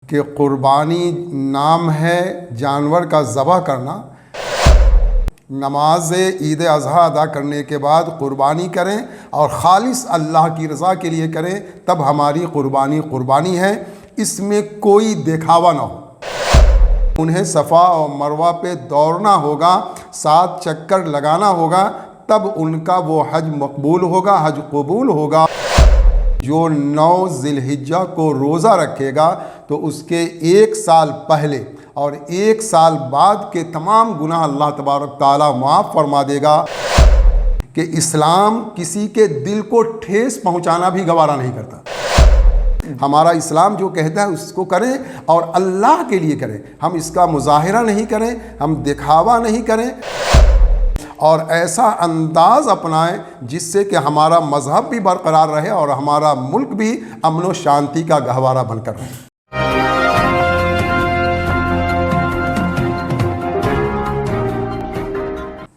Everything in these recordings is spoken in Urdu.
کہ قربانی نام ہے جانور کا ذبح کرنا، نماز عید اضحیٰ ادا کرنے کے بعد قربانی کریں اور خالص اللہ کی رضا کے لیے کریں، تب ہماری قربانی ہے، اس میں کوئی دکھاوا نہ ہو۔ انہیں صفا اور مروہ پہ دوڑنا ہوگا، 7 چکر لگانا ہوگا، تب ان کا وہ حج مقبول ہوگا، حج قبول ہوگا۔ جو 9 ذی الحجہ کو روزہ رکھے گا تو اس کے 1 سال پہلے اور 1 سال بعد کے تمام گناہ اللہ تبارک تعالیٰ معاف فرما دے گا۔ کہ اسلام کسی کے دل کو ٹھیس پہنچانا بھی گوارا نہیں کرتا۔ ہمارا اسلام جو کہتا ہے اس کو کریں اور اللہ کے لیے کریں، ہم اس کا مظاہرہ نہیں کریں، ہم دکھاوا نہیں کریں، اور ایسا انداز اپنائیں جس سے کہ ہمارا مذہب بھی برقرار رہے اور ہمارا ملک بھی امن و شانتی کا گہوارہ بن کر رہے۔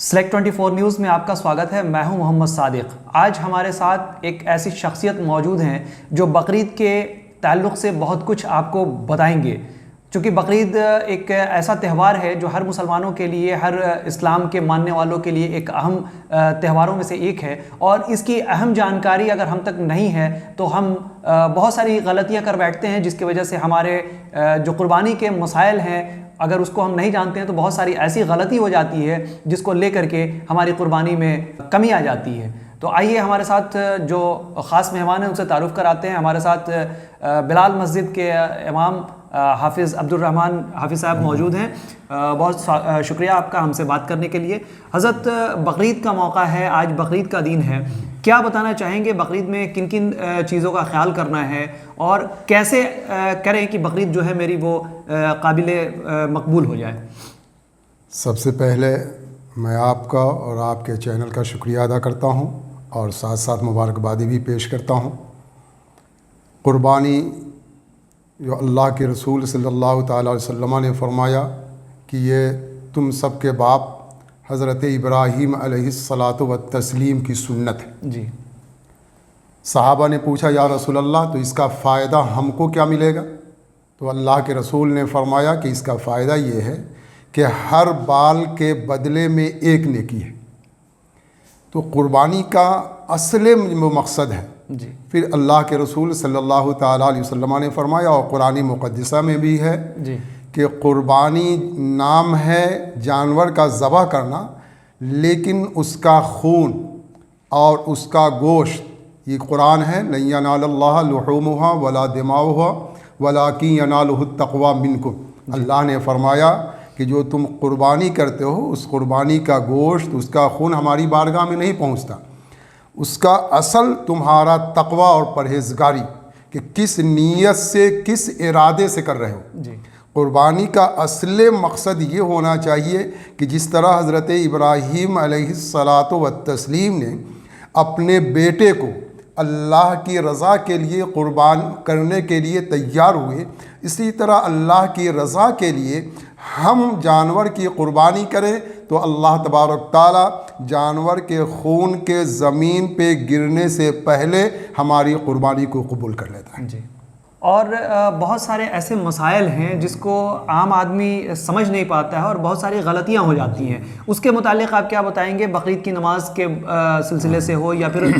سلیکٹ 24 نیوز میں آپ کا سواگت ہے۔ میں ہوں محمد صادق۔ آج ہمارے ساتھ ایک ایسی شخصیت موجود ہیں جو بقرعید کے تعلق سے بہت کچھ آپ کو بتائیں گے، چونکہ بقرعید ایک ایسا تہوار ہے جو ہر مسلمانوں کے لیے، ہر اسلام کے ماننے والوں کے لیے ایک اہم تہواروں میں سے ایک ہے، اور اس کی اہم جانکاری اگر ہم تک نہیں ہے تو ہم بہت ساری غلطیاں کر بیٹھتے ہیں، جس کی وجہ سے ہمارے جو قربانی کے مسائل ہیں اگر اس کو ہم نہیں جانتے ہیں تو بہت ساری ایسی غلطی ہو جاتی ہے جس کو لے کر کے ہماری قربانی میں کمی آ جاتی ہے۔ تو آئیے ہمارے ساتھ جو خاص مہمان ہیں ان سے تعارف کراتے ہیں۔ ہمارے ساتھ بلال مسجد کے امام حافظ عبد الرحمن حافظ صاحب موجود ہیں۔ بہت شکریہ آپ کا ہم سے بات کرنے کے لیے۔ حضرت، بقرعید کا موقع ہے، آج بقرعید کا دن ہے، کیا بتانا چاہیں گے بقرعید میں کن کن چیزوں کا خیال کرنا ہے اور کیسے کریں کہ بقرعید جو ہے میری وہ قابل مقبول ہو جائے؟ سب سے پہلے میں آپ کا اور آپ کے چینل کا شکریہ ادا کرتا ہوں اور ساتھ ساتھ مبارکبادی بھی پیش کرتا ہوں۔ قربانی جو اللہ کے رسول صلی اللہ تعالیٰ علیہ وسلم نے فرمایا کہ یہ تم سب کے باپ حضرت ابراہیم علیہ الصلاۃ والتسلیم کی سنت ہے۔ جی۔ صحابہ نے پوچھا یا رسول اللہ تو اس کا فائدہ ہم کو کیا ملے گا؟ تو اللہ کے رسول نے فرمایا کہ اس کا فائدہ یہ ہے کہ ہر بال کے بدلے میں ایک نیکی ہے۔ تو قربانی کا اصل مقصد ہے۔ جی۔ پھر اللہ کے رسول صلی اللہ تعالیٰ علیہ وسلم نے فرمایا، اور قرآن مقدسہ میں بھی ہے جی، کہ قربانی نام ہے جانور کا ذبح کرنا، لیکن اس کا خون اور اس کا گوشت، یہ قرآن ہے، لن ینال اللہ لحومها ولا دماؤها ولکن ینالہ التقوی منکم۔ اللہ نے فرمایا کہ جو تم قربانی کرتے ہو اس قربانی کا گوشت، اس کا خون ہماری بارگاہ میں نہیں پہنچتا، اس کا اصل تمہارا تقوی اور پرہیزگاری، کہ کس نیت سے، کس ارادے سے کر رہے ہو۔ جی۔ قربانی کا اصل مقصد یہ ہونا چاہیے کہ جس طرح حضرت ابراہیم علیہ الصلاۃ والتسلیم نے اپنے بیٹے کو اللہ کی رضا کے لیے قربان کرنے کے لیے تیار ہوئے، اسی طرح اللہ کی رضا کے لیے ہم جانور کی قربانی کریں تو اللہ تبارک تعالیٰ جانور کے خون کے زمین پہ گرنے سے پہلے ہماری قربانی کو قبول کر لیتا ہے۔ جی۔ اور بہت سارے ایسے مسائل ہیں جس کو عام آدمی سمجھ نہیں پاتا ہے اور بہت ساری غلطیاں ہو جاتی ہیں، اس کے متعلق آپ کیا بتائیں گے؟ بقرعید کی نماز کے سلسلے سے ہو یا پھر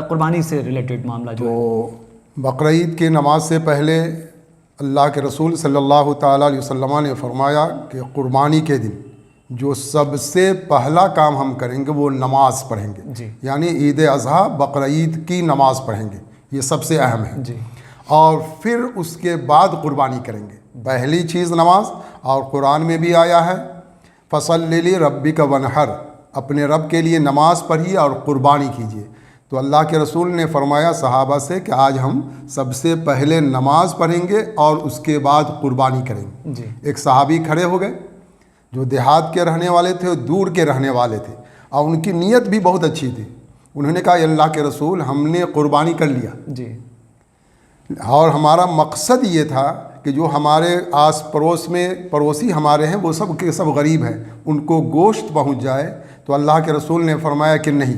قربانی سے ریلیٹڈ معاملہ جو ہے۔ تو بقرعید کی نماز سے پہلے اللہ کے رسول صلی اللہ تعالیٰ علیہ وسلم نے فرمایا کہ قربانی کے دن جو سب سے پہلا کام ہم کریں گے وہ نماز پڑھیں گے۔ جی۔ یعنی عید اضحیٰ بقرعید کی نماز پڑھیں گے، یہ سب سے اہم ہے۔ جی۔ اور پھر اس کے بعد قربانی کریں گے۔ پہلی چیز نماز، اور قرآن میں بھی آیا ہے فَصَلِّ لِرَبِّكَ وَانْحَرْ، اپنے رب کے لیے نماز پڑھیے اور قربانی کیجیے۔ تو اللہ کے رسول نے فرمایا صحابہ سے کہ آج ہم سب سے پہلے نماز پڑھیں گے اور اس کے بعد قربانی کریں گے۔ جی۔ ایک صحابی کھڑے ہو گئے جو دیہات کے رہنے والے تھے، دور کے رہنے والے تھے، اور ان کی نیت بھی بہت اچھی تھی۔ انہوں نے کہا اللہ کے رسول ہم نے قربانی کر لیا، جی، اور ہمارا مقصد یہ تھا کہ جو ہمارے آس پڑوس میں پڑوسی ہمارے ہیں وہ سب کے سب غریب ہیں، ان کو گوشت پہنچ جائے۔ تو اللہ کے رسول نے فرمایا کہ نہیں،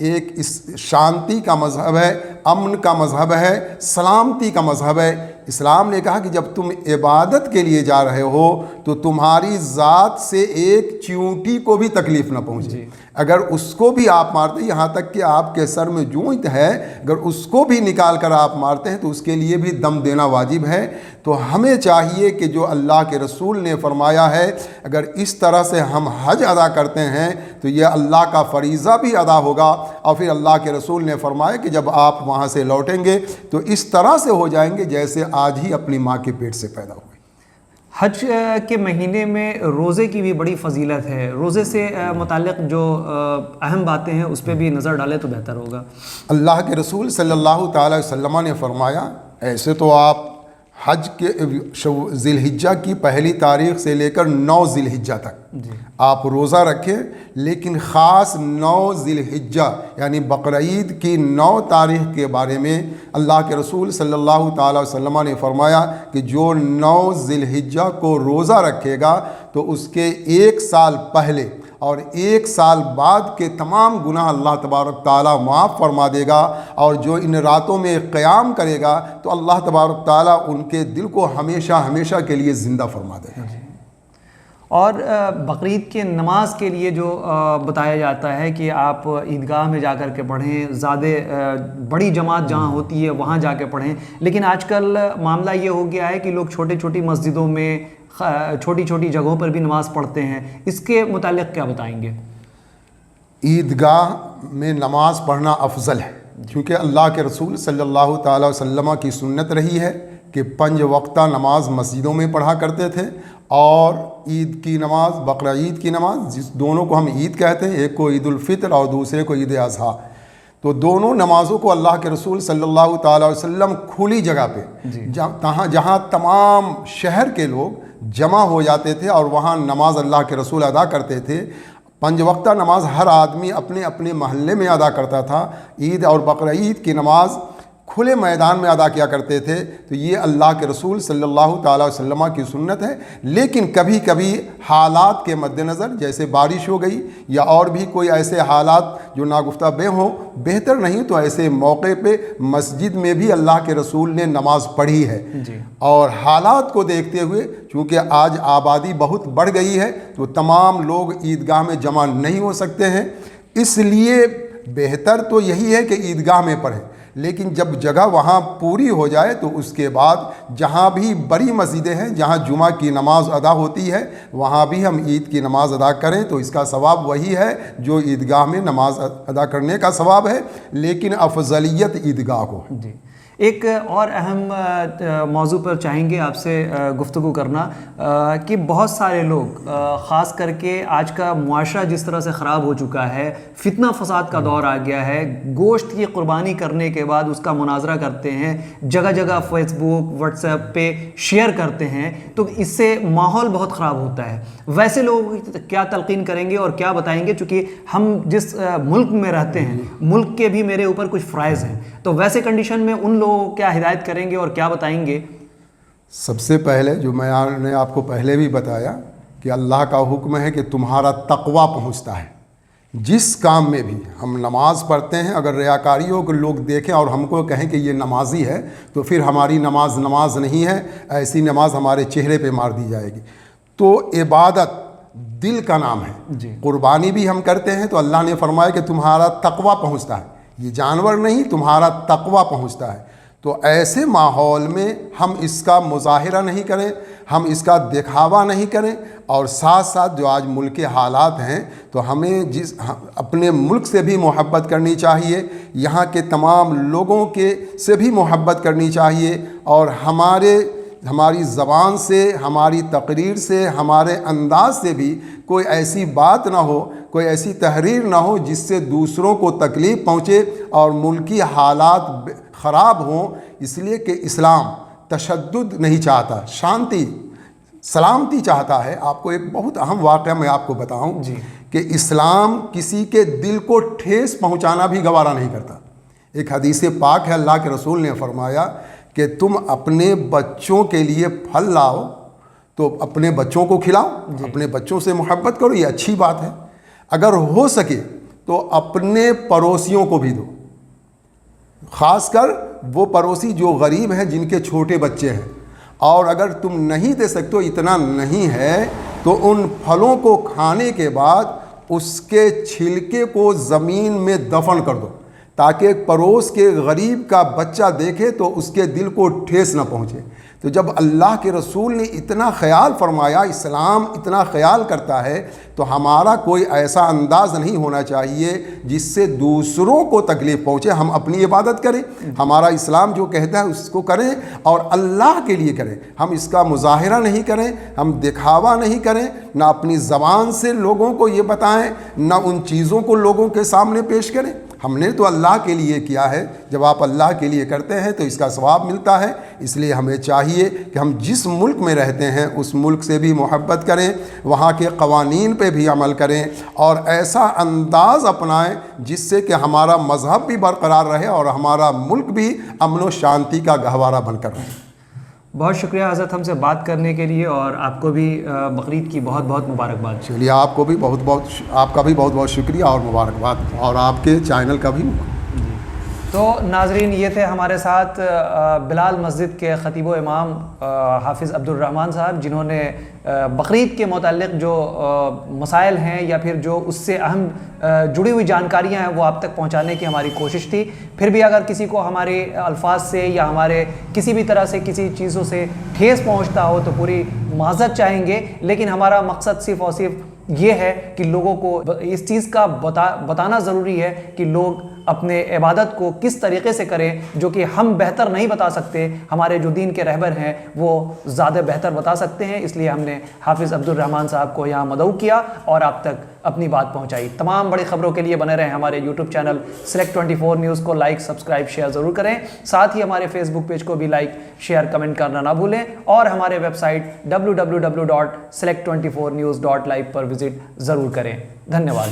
ایک شانتی کا مذہب ہے، امن کا مذہب ہے، سلامتی کا مذہب ہے۔ اسلام نے کہا کہ جب تم عبادت کے لیے جا رہے ہو تو تمہاری ذات سے ایک چیونٹی کو بھی تکلیف نہ پہنچے۔ اگر اس کو بھی آپ مارتے ہیں، یہاں تک کہ آپ کے سر میں جوئنٹ ہے، اگر اس کو بھی نکال کر آپ مارتے ہیں تو اس کے لیے بھی دم دینا واجب ہے۔ تو ہمیں چاہیے کہ جو اللہ کے رسول نے فرمایا ہے، اگر اس طرح سے ہم حج ادا کرتے ہیں تو یہ اللہ کا فریضہ بھی ادا ہوگا، اور پھر اللہ کے رسول نے فرمایا کہ جب آپ وہاں سے لوٹیں گے تو اس طرح سے ہو جائیں گے جیسے آج ہی اپنی ماں کے پیٹ سے پیدا ہوئے۔ حج کے مہینے میں روزے کی بھی بڑی فضیلت ہے، روزے سے متعلق جو اہم باتیں ہیں اس پہ بھی نظر ڈالیں تو بہتر ہوگا۔ اللہ کے رسول صلی اللہ تعالی وسلم نے فرمایا، ایسے تو آپ حج کے ذی الحجہ کی پہلی تاریخ سے لے کر 9 ذی الحجہ تک آپ روزہ رکھیں، لیکن خاص 9 ذی الحجہ یعنی بقرعید کی 9 تاریخ کے بارے میں اللہ کے رسول صلی اللہ تعالی وسلم نے فرمایا کہ جو 9 ذی الحجہ کو روزہ رکھے گا تو اس کے 1 سال پہلے اور 1 سال بعد کے تمام گناہ اللہ تبارک تعالیٰ معاف فرما دے گا، اور جو ان راتوں میں قیام کرے گا تو اللہ تبارک تعالیٰ ان کے دل کو ہمیشہ ہمیشہ کے لیے زندہ فرما دے گا۔ اور بقرعید کے نماز کے لیے جو بتایا جاتا ہے کہ آپ عیدگاہ میں جا کر کے پڑھیں، زیادہ بڑی جماعت جہاں ہوتی ہے وہاں جا کے پڑھیں، لیکن آج کل معاملہ یہ ہو گیا ہے کہ لوگ چھوٹی چھوٹی مسجدوں میں چھوٹی چھوٹی جگہوں پر بھی نماز پڑھتے ہیں، اس کے متعلق کیا بتائیں گے؟ عیدگاہ میں نماز پڑھنا افضل ہے، کیونکہ اللہ کے رسول صلی اللہ تعالی وسلم کی سنت رہی ہے کہ 5 وقتہ نماز مسجدوں میں پڑھا کرتے تھے، اور عید کی نماز، بقرعید کی نماز، جس دونوں کو ہم عید کہتے ہیں، ایک کو عید الفطر اور دوسرے کو عید اضحیٰ، تو دونوں نمازوں کو اللہ کے رسول صلی اللہ تعالی وسلم کھلی جگہ پہ جہاں تمام شہر کے لوگ جمع ہو جاتے تھے اور وہاں نماز اللہ کے رسول ادا کرتے تھے۔ 5 وقتہ نماز ہر آدمی اپنے اپنے محلے میں ادا کرتا تھا، عید اور بقرعید کی نماز کھلے میدان میں ادا کیا کرتے تھے۔ تو یہ اللہ کے رسول صلی اللہ تعالی وسلم کی سنت ہے، لیکن کبھی کبھی حالات کے مد نظر جیسے بارش ہو گئی یا اور بھی کوئی ایسے حالات جو ناگفتہ بے ہوں، بہتر نہیں تو ایسے موقع پہ مسجد میں بھی اللہ کے رسول نے نماز پڑھی ہے۔ اور حالات کو دیکھتے ہوئے، چونکہ آج آبادی بہت بڑھ گئی ہے تو تمام لوگ عیدگاہ میں جمع نہیں ہو سکتے ہیں، اس لیے بہتر تو یہی ہے کہ عیدگاہ میں پڑھیں، لیکن جب جگہ وہاں پوری ہو جائے تو اس کے بعد جہاں بھی بڑی مسجدیں ہیں جہاں جمعہ کی نماز ادا ہوتی ہے وہاں بھی ہم عید کی نماز ادا کریں تو اس کا ثواب وہی ہے جو عیدگاہ میں نماز ادا کرنے کا ثواب ہے، لیکن افضلیت عیدگاہ کو ہے۔ ایک اور اہم موضوع پر چاہیں گے آپ سے گفتگو کرنا کہ بہت سارے لوگ خاص کر کے آج کا معاشرہ جس طرح سے خراب ہو چکا ہے، فتنہ فساد کا دور آ گیا ہے، گوشت کی قربانی کرنے کے بعد اس کا مناظرہ کرتے ہیں، جگہ جگہ فیس بک واٹس ایپ پہ شیئر کرتے ہیں، تو اس سے ماحول بہت خراب ہوتا ہے۔ ویسے لوگ کیا تلقین کریں گے اور کیا بتائیں گے؟ چونکہ ہم جس ملک میں رہتے ہیں، ملک کے بھی میرے اوپر کچھ فرائض ہیں، تو ویسے کنڈیشن میں ان لوگوں کو کیا ہدایت کریں گے اور کیا بتائیں گے؟ سب سے پہلے جو میں نے آپ کو پہلے بھی بتایا کہ اللہ کا حکم ہے کہ تمہارا تقویٰ پہنچتا ہے۔ جس کام میں بھی ہم نماز پڑھتے ہیں، اگر ریاکاری ہو کہ لوگ دیکھیں اور ہم کو کہیں کہ یہ نمازی ہے تو پھر ہماری نماز نہیں ہے، ایسی نماز ہمارے چہرے پہ مار دی جائے گی۔ تو عبادت دل کا نام ہے۔ قربانی بھی ہم کرتے ہیں تو اللہ نے فرمایا کہ تمہارا تقویٰ پہنچتا ہے، یہ جانور نہیں، تمہارا تقویٰ پہنچتا ہے۔ تو ایسے ماحول میں ہم اس کا مظاہرہ نہیں کریں، ہم اس کا دکھاوا نہیں کریں، اور ساتھ ساتھ جو آج ملک کے حالات ہیں تو ہمیں اپنے ملک سے بھی محبت کرنی چاہیے، یہاں کے تمام لوگوں سے بھی محبت کرنی چاہیے، اور ہماری زبان سے، ہماری تقریر سے، ہمارے انداز سے بھی کوئی ایسی بات نہ ہو، کوئی ایسی تحریر نہ ہو جس سے دوسروں کو تکلیف پہنچے اور ملکی حالات خراب ہوں۔ اس لیے کہ اسلام تشدد نہیں چاہتا، شانتی سلامتی چاہتا ہے۔ آپ کو ایک بہت اہم واقعہ میں آپ کو بتاؤں کہ اسلام کسی کے دل کو ٹھیس پہنچانا بھی گوارا نہیں کرتا۔ ایک حدیث پاک ہے، اللہ کے رسول نے فرمایا کہ تم اپنے بچوں کے لیے پھل لاؤ تو اپنے بچوں کو کھلاؤ، اپنے بچوں سے محبت کرو، یہ اچھی بات ہے۔ اگر ہو سکے تو اپنے پڑوسیوں کو بھی دو، خاص کر وہ پڑوسی جو غریب ہیں، جن کے چھوٹے بچے ہیں. اور اگر تم نہیں دے سکتے، اتنا نہیں ہے، تو ان پھلوں کو کھانے کے بعد اس کے چھلکے کو زمین میں دفن کر دو، تاکہ پڑوس کے غریب کا بچہ دیکھے تو اس کے دل کو ٹھیس نہ پہنچے. تو جب اللہ کے رسول نے اتنا خیال فرمایا، اسلام اتنا خیال کرتا ہے، تو ہمارا کوئی ایسا انداز نہیں ہونا چاہیے جس سے دوسروں کو تکلیف پہنچے. ہم اپنی عبادت کریں، ہمارا اسلام جو کہتا ہے اس کو کریں اور اللہ کے لیے کریں. ہم اس کا مظاہرہ نہیں کریں، ہم دکھاوا نہیں کریں، نہ اپنی زبان سے لوگوں کو یہ بتائیں، نہ ان چیزوں کو لوگوں کے سامنے پیش کریں. ہم نے تو اللہ کے لیے کیا ہے. جب آپ اللہ کے لیے کرتے ہیں تو اس کا ثواب ملتا ہے. اس لیے ہمیں چاہیے کہ ہم جس ملک میں رہتے ہیں اس ملک سے بھی محبت کریں، وہاں کے قوانین پہ بھی عمل کریں، اور ایسا انداز اپنائیں جس سے کہ ہمارا مذہب بھی برقرار رہے اور ہمارا ملک بھی امن و شانتی کا گہوارہ بن کر رہے. بہت شکریہ حضرت ہم سے بات کرنے کے لیے، اور آپ کو بھی بقرعید کی بہت بہت مبارکباد. چلیے، آپ کا بھی بہت بہت شکریہ اور مبارکباد، اور آپ کے چینل کا بھی. تو ناظرین، یہ تھے ہمارے ساتھ بلال مسجد کے خطیب و امام حافظ عبدالرحمن صاحب، جنہوں نے بقرعید کے متعلق جو مسائل ہیں یا پھر جو اس سے اہم جڑی ہوئی جانکاریاں ہیں وہ آپ تک پہنچانے کی ہماری کوشش تھی. پھر بھی اگر کسی کو ہمارے الفاظ سے یا ہمارے کسی بھی طرح سے کسی چیزوں سے ٹھیس پہنچتا ہو تو پوری معذرت چاہیں گے. لیکن ہمارا مقصد صرف اور صرف یہ ہے کہ لوگوں کو اس چیز کا بتانا ضروری ہے کہ لوگ اپنے عبادت کو کس طریقے سے کریں، جو کہ ہم بہتر نہیں بتا سکتے، ہمارے جو دین کے رہبر ہیں وہ زیادہ بہتر بتا سکتے ہیں. اس لیے ہم نے حافظ عبدالرحمن صاحب کو یہاں مدعو کیا اور آپ تک اپنی بات پہنچائی. تمام بڑی خبروں کے لیے بنے رہیں ہمارے یوٹیوب چینل سلیکٹ 24 نیوز کو لائک، سبسکرائب، شیئر ضرور کریں. ساتھ ہی ہمارے فیس بک پیج کو بھی لائک، شیئر، کمنٹ کرنا نہ بھولیں، اور ہمارے ویب سائٹ www.select24news.live پر وزٹ ضرور کریں. دھنیہ واد.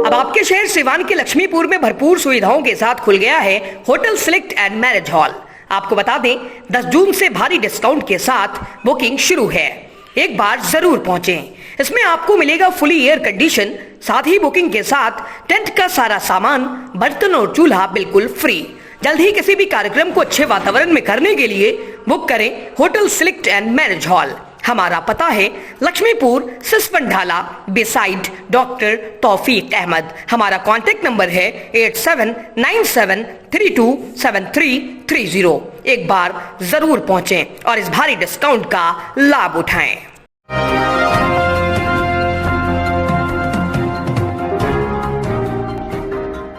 اب آپ کے شہر سیوان کے لکشمی پور میں بھرپور سویدھاؤں کے ساتھ کھل گیا ہے hotel select and marriage hall. آپ کو بتا دیں 10 جون سے بھاری ڈسکاؤنٹ کے ساتھ بکنگ شروع ہے. ایک بار ضرور پہنچیں. اس میں آپ کو ملے گا فلی ایئر کنڈیشن، ساتھ ہی بکنگ کے ساتھ ٹینٹ کا سارا سامان، برتن اور چولہا بالکل فری. جلد ہی کسی بھی کارکرم کو اچھے واتاورن میں کرنے کے لیے بک کریں hotel select and marriage hall. ہمارا پتہ ہے لکشمی پور، سسپن ڈھالا، بیسائیڈ ڈاکٹر توفیق احمد. ہمارا کانٹیکٹ نمبر ہے 8797327330. ایک بار ضرور پہنچیں اور اس بھاری ڈسکاؤنٹ کا لابھ اٹھائیں.